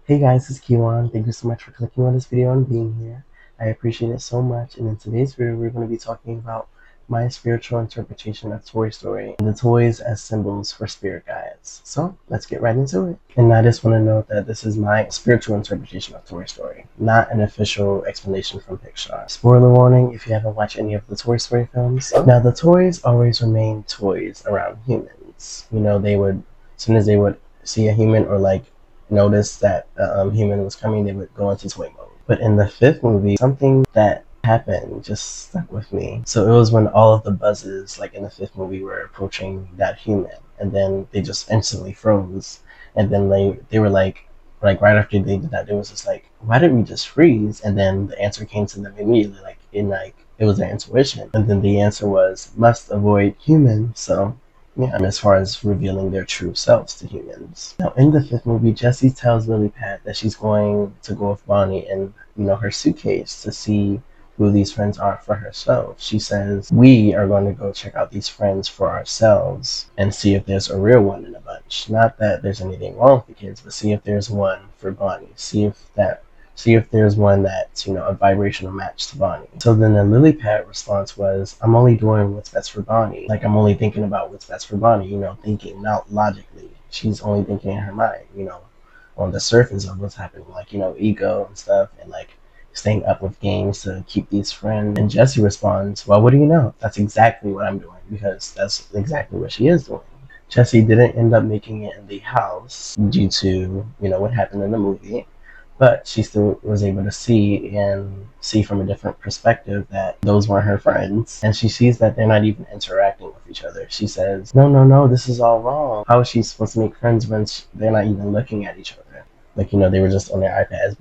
Hey guys, it's Kiwan. Thank you so much for clicking on this video and being here. I appreciate it so much. And in today's video, we're going to be talking about my spiritual interpretation of Toy Story and the toys as symbols for spirit guides. So let's get right into it. And I just want to note that this is my spiritual interpretation of Toy Story, not an official explanation from Pixar. Spoiler warning if you haven't watched any of the Toy Story films. Now, the toys always remain toys around humans. They would, as soon as they would see a human or noticed that a human was coming, they would go into toy mode. But in the fifth movie, something that happened just stuck with me. So it was when all of the buzzes, like in the fifth movie, were approaching that human, and then they just instantly froze. And then they were like right after they did that, they was just like, why did we just freeze? And then the answer came to them immediately, it was their intuition. And then the answer was must avoid humans. So yeah, and as far as revealing their true selves to humans. Now, in the fifth movie, Jessie tells Lily Pad that she's going to go with Bonnie in, her suitcase to see who these friends are for herself. She says, we are going to go check out these friends for ourselves and see if there's a real one in the bunch. Not that there's anything wrong with the kids, but see if there's one for Bonnie. See if there's one that's, a vibrational match to Bonnie. So then the lily pad response was, I'm only doing what's best for Bonnie. Like, I'm only thinking about what's best for Bonnie, thinking, not logically. She's only thinking in her mind, on the surface of what's happening, ego and stuff, and staying up with games to keep these friends. And Jessie responds, well, what do you know? That's exactly what I'm doing, because that's exactly what she is doing. Jessie didn't end up making it in the house due to, what happened in the movie, but she still was able to see from a different perspective that those weren't her friends. And she sees that they're not even interacting with each other. She says, no, no, no, this is all wrong. How is she supposed to make friends when they're not even looking at each other? They were just on their iPads.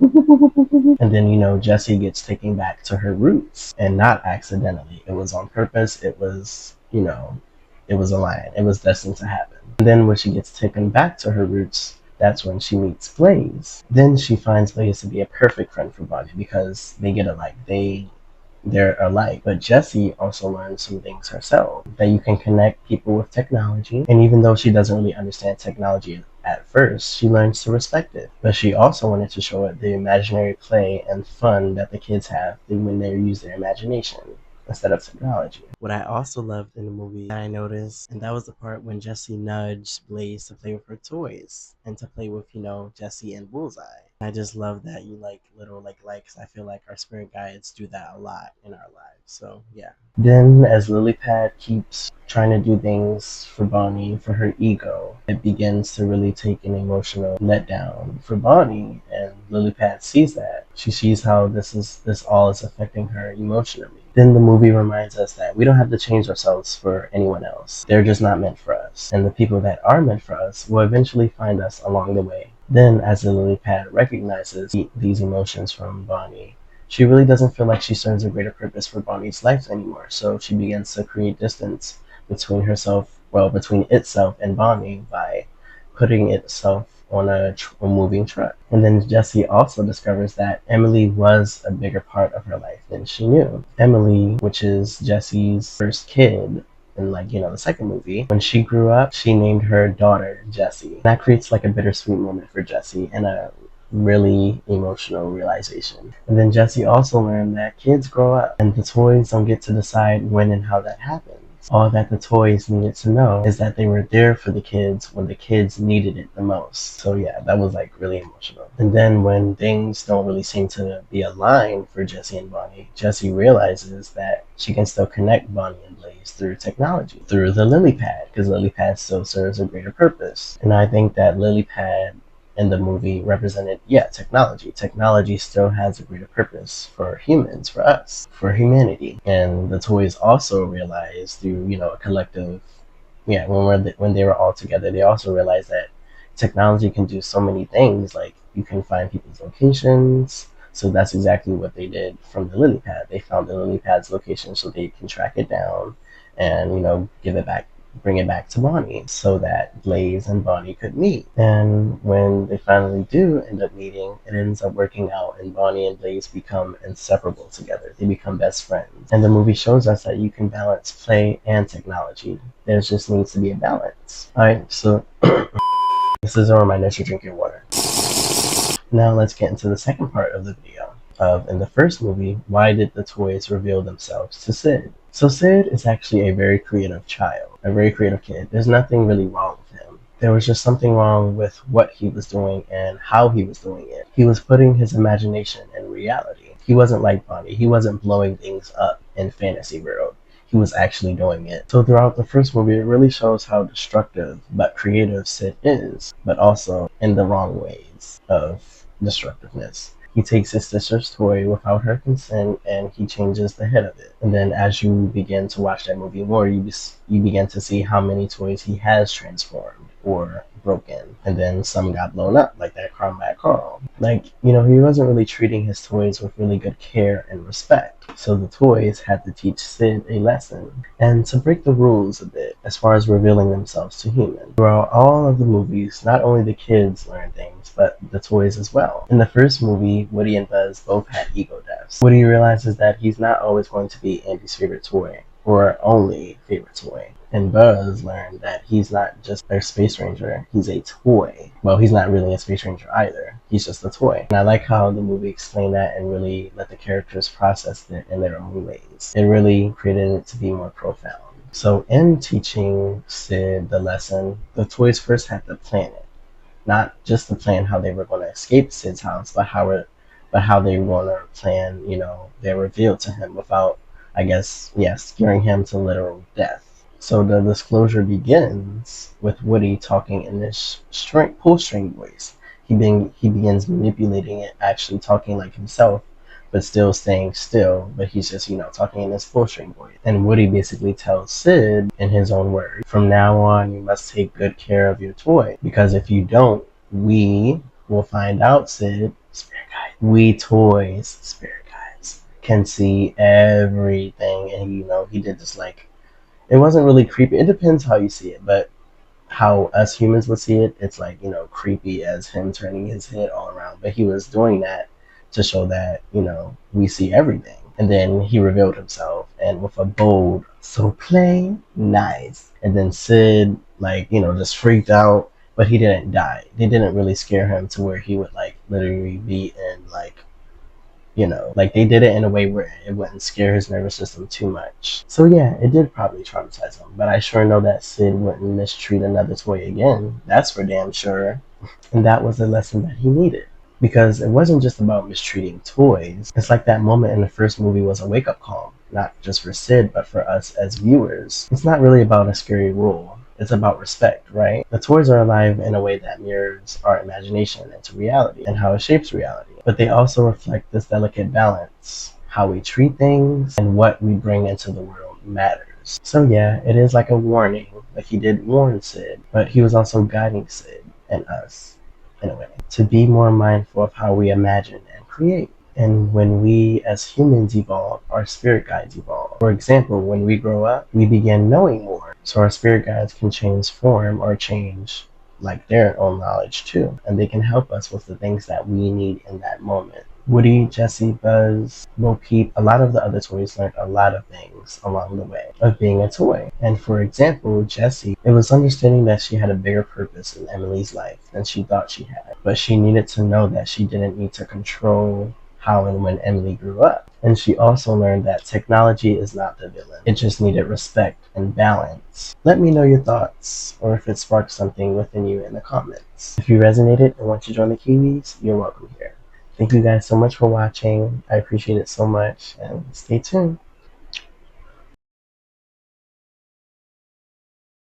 And then, Jessie gets taken back to her roots, and not accidentally. It was on purpose. It was, it was a line. It was destined to happen. And then when she gets taken back to her roots, that's when she meets Blaze. Then she finds Blaze to be a perfect friend for Bonnie because they get alike. They're alike. But Jessie also learns some things herself, that you can connect people with technology. And even though she doesn't really understand technology at first, she learns to respect it. But she also wanted to show it the imaginary play and fun that the kids have when they use their imagination instead of technology. What I also loved in the movie that I noticed, and that was the part when Jessie nudged Blaze to play with her toys and to play with, Jessie and Bullseye. I just love that you little likes. I feel like our spirit guides do that a lot in our lives. So yeah. Then as Lilypad keeps trying to do things for Bonnie for her ego, it begins to really take an emotional letdown for Bonnie, and Lilypad sees that. She sees how this all is affecting her emotionally. Then the movie reminds us that we don't have to change ourselves for anyone else. They're just not meant for us. And the people that are meant for us will eventually find us along the way. Then, as the lily pad recognizes these emotions from Bonnie, she really doesn't feel like she serves a greater purpose for Bonnie's life anymore. So she begins to create distance between itself and Bonnie by putting itself on a moving truck. And then Jessie also discovers that Emily was a bigger part of her life than she knew. Emily, which is Jessie's first kid in the second movie, when she grew up, she named her daughter Jessie. That creates a bittersweet moment for Jessie and a really emotional realization. And then Jessie also learned that kids grow up and the toys don't get to decide when and how that happens. All that the toys needed to know is that they were there for the kids when the kids needed it the most. So yeah, that was really emotional. And then when things don't really seem to be aligned for Jessie and Bonnie, Jessie realizes that she can still connect Bonnie and Blaze through technology, through the lily pad, because lily pad still serves a greater purpose. And I think that lily pad in the movie represented, technology. Technology still has a greater purpose for humans, for us, for humanity. And the toys also realized through, a collective, when they were all together, they also realized that technology can do so many things. Like you can find people's locations. So that's exactly what they did from the lily pad. They found the lily pad's location so they can track it down and, bring it back to Bonnie so that Blaze and Bonnie could meet. And when they finally do end up meeting, it ends up working out and Bonnie and Blaze become inseparable together. They become best friends. And the movie shows us that you can balance play and technology. There just needs to be a balance. Alright, so this is a reminder to drink your water. Now let's get into the second part of the video. In the first movie, why did the toys reveal themselves to Sid? So Sid is actually a very creative child, a very creative kid. There's nothing really wrong with him. There was just something wrong with what he was doing and how he was doing it. He was putting his imagination in reality. He wasn't like Bonnie. He wasn't blowing things up in fantasy world. He was actually doing it. So throughout the first movie, it really shows how destructive but creative Sid is, but also in the wrong ways of destructiveness. He takes his sister's toy without her consent and he changes the head of it. And then as you begin to watch that movie more, you begin to see how many toys he has transformed or broken. And then some got blown up, like that Combat Carl. Like, he wasn't really treating his toys with really good care and respect. So the toys had to teach Sid a lesson and to break the rules a bit as far as revealing themselves to humans. Throughout all of the movies, not only the kids learn things, but the toys as well. In the first movie, Woody and Buzz both had ego deaths. Woody realizes that he's not always going to be Andy's favorite toy or only favorite toy. And Buzz learned that he's not just their space ranger, he's a toy. Well, he's not really a space ranger either. He's just a toy. And I like how the movie explained that and really let the characters process it in their own ways. It really created it to be more profound. So in teaching Sid the lesson, the toys first had to plan it. Not just to plan how they were going to escape Sid's house, but how they were going to plan, their reveal to him without, I guess, scaring him to literal death. So the disclosure begins with Woody talking in this pull string voice. He begins manipulating it, actually talking like himself, but still staying still. But he's just, talking in this pull string voice. And Woody basically tells Sid in his own words, from now on, you must take good care of your toy. Because if you don't, we will find out, Sid, spirit guide. We toys, spirit guides, can see everything. And, he did this like, it wasn't really creepy. It depends how you see it, but how us humans would see it, it's like, creepy as him turning his head all around. But he was doing that to show that, we see everything. And then he revealed himself and with a bold, so plain, nice. And then Sid, just freaked out, but he didn't die. They didn't really scare him to where he would, literally be in, they did it in a way where it wouldn't scare his nervous system too much. So yeah, it did probably traumatize him, but I sure know that Sid wouldn't mistreat another toy again. That's for damn sure. And that was the lesson that he needed. Because it wasn't just about mistreating toys. It's like that moment in the first movie was a wake-up call, not just for Sid, but for us as viewers. It's not really about a scary rule. It's about respect, right? The toys are alive in a way that mirrors our imagination into reality and how it shapes reality. But they also reflect this delicate balance. How we treat things and what we bring into the world matters. So yeah, it is like a warning. Like he did warn Sid, but he was also guiding Sid and us in a way to be more mindful of how we imagine and create. And when we as humans evolve, our spirit guides evolve. For example, when we grow up, we begin knowing more. So our spirit guides can change form or change their own knowledge too. And they can help us with the things that we need in that moment. Woody, Jesse, Buzz, Bo Peep, a lot of the other toys learned a lot of things along the way of being a toy. And for example, Jessie, it was understanding that she had a bigger purpose in Emily's life than she thought she had. But she needed to know that she didn't need to control how and when Emily grew up. And she also learned that technology is not the villain. It just needed respect and balance. Let me know your thoughts, or if it sparked something within you in the comments. If you resonated and want to join the Kiwis, you're welcome here. Thank you guys so much for watching. I appreciate it so much, and stay tuned.